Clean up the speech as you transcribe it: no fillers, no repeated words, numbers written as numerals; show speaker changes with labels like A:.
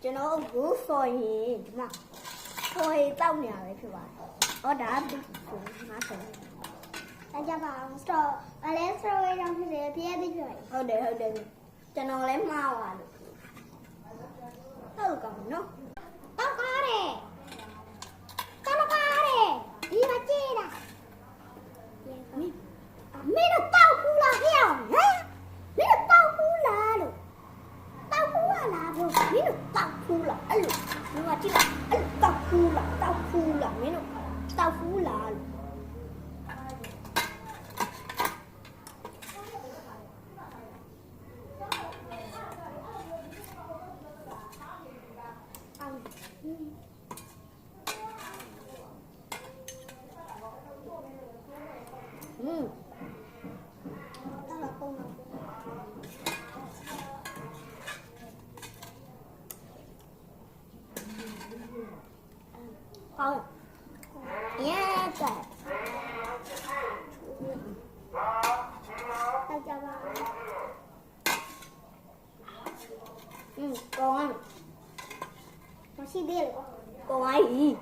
A: ကျွန်တော်ကိုဆိုရင်ဒီမှာဆိုရင်တောက်နေရပဲဖြစ်ပါတယ်။ဟောဒါကငါဆိုရင်ဒါကြပါအောင်စတော့အလဲစတော့ဝေးတော့ဖြစ်တယ်ပြည့်ပြီးပြည့်ဟုတ်တယ်ကျွန်တော်လည်းမှားသွားလို့ဟုတ်ကောင်းနော်တောက်ကားတယ်ဒီမှာကြည့်တာမင်းတို့တောက်ဘူးလားဟဲ့ဟမ်မင်းတို့တောက်ဘူးလားလို့တောက်ဘူးလားဘို့မင်းတို့တောက်ဘူးလားအဲ့လိုဒီမှာကြည့်လိုက်အဲ့လိုတောက်ဘူးလားမင်းတို့တောက်ဘူးလားလို့好，耶仔，大家吧，讲啊，我先点了，讲阿姨。